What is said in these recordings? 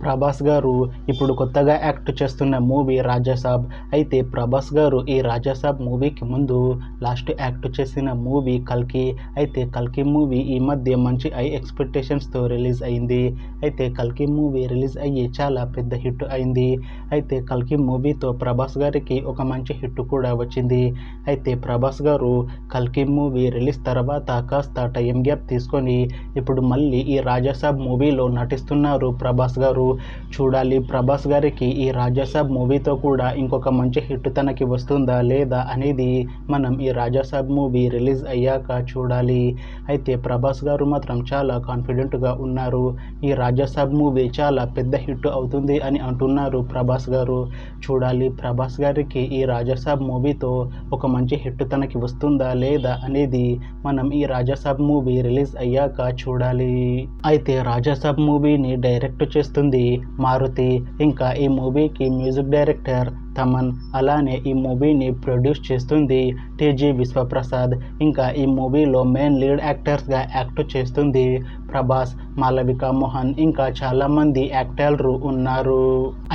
ప్రభాస్ గారు ఇప్పుడు కొత్తగా యాక్ట్ చేస్తున్న మూవీ రాజాసాబ్. అయితే ప్రభాస్ గారు ఈ రాజాసాబ్ మూవీకి ముందు లాస్ట్ యాక్ట్ చేసిన మూవీ కల్కి. అయితే కల్కి మూవీ ఈ మధ్య మంచి హై ఎక్స్పెక్టేషన్స్తో రిలీజ్ అయింది. అయితే కల్కి మూవీ రిలీజ్ అయ్యి చాలా పెద్ద హిట్ అయింది. అయితే కల్కి మూవీతో ప్రభాస్ గారికి ఒక మంచి హిట్ కూడా వచ్చింది. అయితే ప్రభాస్ గారు కల్కి మూవీ రిలీజ్ తర్వాత కాస్త టైం గ్యాప్ తీసుకొని ఇప్పుడు మళ్ళీ ఈ రాజాసాబ్ మూవీలో నటిస్తున్నారు ప్రభాస్ గారు. చూడాలి ప్రభాస్ గారికి ఈ రాజాసాబ్ మూవీతో కూడా ఇంకొక మంచి హిట్ తనకి వస్తుందా లేదా అనేది మనం ఈ రాజాసాబ్ మూవీ రిలీజ్ అయ్యాక చూడాలి. అయితే ప్రభాస్ గారు మాత్రం చాలా కాన్ఫిడెంట్గా ఉన్నారు. ఈ రాజాసాబ్ మూవీ చాలా పెద్ద హిట్ అవుతుంది అని అంటున్నారు ప్రభాస్ గారు. చూడాలి ప్రభాస్ గారికి ఈ రాజాసాబ్ మూవీతో ఒక మంచి హిట్ తనకి వస్తుందా లేదా అనేది మనం ఈ రాజాసాబ్ మూవీ రిలీజ్ అయ్యాక చూడాలి. అయితే రాజాసాబ్ మూవీని డైరెక్ట్ చేస్తుంది మారుతి. ఇంకా ఈ మూవీకి మ్యూజిక్ డైరెక్టర్ తమన్. అలానే ఈ మూవీని ప్రొడ్యూస్ చేస్తుంది టీజీ విశ్వప్రసాద్. ఇంకా ఈ మూవీలో మెయిన్ లీడ్ యాక్టర్స్గా యాక్ట్ చేస్తుంది ప్రభాస్, మాళవిక మోహన్, ఇంకా చాలామంది యాక్టర్లు ఉన్నారు.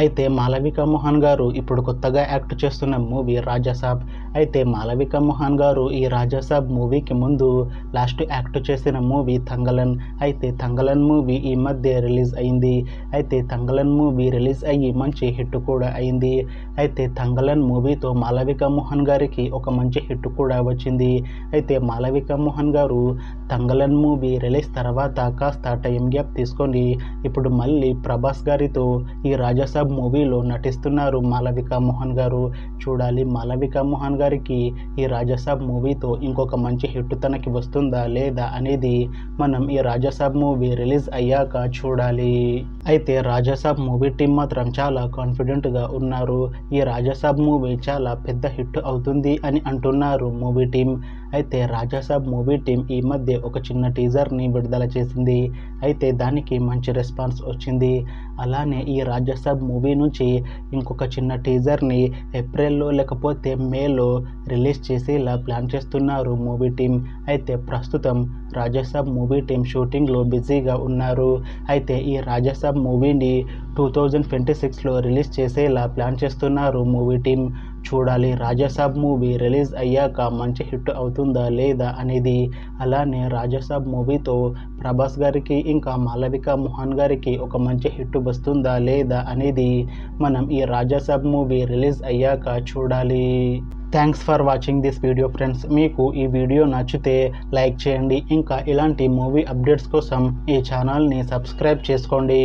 అయితే మాళవిక మోహన్ గారు ఇప్పుడు కొత్తగా యాక్ట్ చేస్తున్న మూవీ రాజాసాబ్. అయితే మాళవిక మోహన్ గారు ఈ రాజాసాబ్ మూవీకి ముందు లాస్ట్ యాక్ట్ చేసిన మూవీ తంగలన్. అయితే తంగలన్ మూవీ ఈ మధ్య రిలీజ్ అయింది. అయితే తంగలన్ మూవీ రిలీజ్ అయ్యి మంచి హిట్ కూడా అయింది. అయితే తంగలన్ మూవీతో మాళవిక మోహన్ గారికి ఒక మంచి హిట్ కూడా వచ్చింది. అయితే మాళవిక మోహన్ గారు తంగలన్ మూవీ రిలీజ్ తర్వాత కాస్త టైం గ్యాప్ తీసుకొని ఇప్పుడు మళ్ళీ ప్రభాస్ గారితో ఈ రాజాసాబ్ మూవీలో నటిస్తున్నారు మాళవిక మోహన్ గారు. చూడాలి మాళవిక మోహన్ గారికి ఈ రాజాసాబ్ మూవీతో ఇంకొక మంచి హిట్ తనకి వస్తుందా లేదా అనేది మనం ఈ రాజాసాబ్ మూవీ రిలీజ్ అయ్యాక చూడాలి. అయితే రాజాసాబ్ మూవీ టీం మాత్రం చాలా కాన్ఫిడెంట్గా ఉన్నారు. ఈ రాజాసాబ్ మూవీ చాలా పెద్ద హిట్ అవుతుంది అని అంటున్నారు మూవీ టీం. అయితే రాజాసాబ్ మూవీ టీం ఈ మధ్య ఒక చిన్న టీజర్ని విడుదల చేసింది. అయితే దానికి మంచి రెస్పాన్స్ వచ్చింది. అలానే ఈ రాజాసాబ్ మూవీ నుంచి ఇంకొక చిన్న టీజర్ని ఏప్రిల్లో లేకపోతే మేలో రిలీజ్ చేసేలా ప్లాన్ చేస్తున్నారు మూవీ టీం. అయితే ప్రస్తుతం రాజాసాబ్ మూవీ టీం షూటింగ్లో బిజీగా ఉన్నారు. అయితే ఈ రాజాసాబ్ మూవీని 2026లో రిలీజ్ చేసేలా ప్లాన్ చేస్తున్నారు మూవీ టీం. చూడాలి రాజాసాబ్ మూవీ రిలీజ్ అయ్యాక మంచి హిట్ అవుతుందా లేదా అనేది. అలానే రాజాసాబ్ మూవీతో ప్రభాస్ గారికి ఇంకా మాళవిక మోహన్ గారికి ఒక మంచి హిట్ వస్తుందా లేదా అనేది మనం ఈ రాజాసాబ్ మూవీ రిలీజ్ అయ్యాక చూడాలి. Thanks for watching this video friends. మీకు ఈ వీడియో నచ్చితే లైక్ చేయండి. ఇంకా ఇలాంటి మూవీ అప్డేట్స్ కోసం ఈ ఛానల్ని సబ్స్క్రైబ్ చేసుకోండి.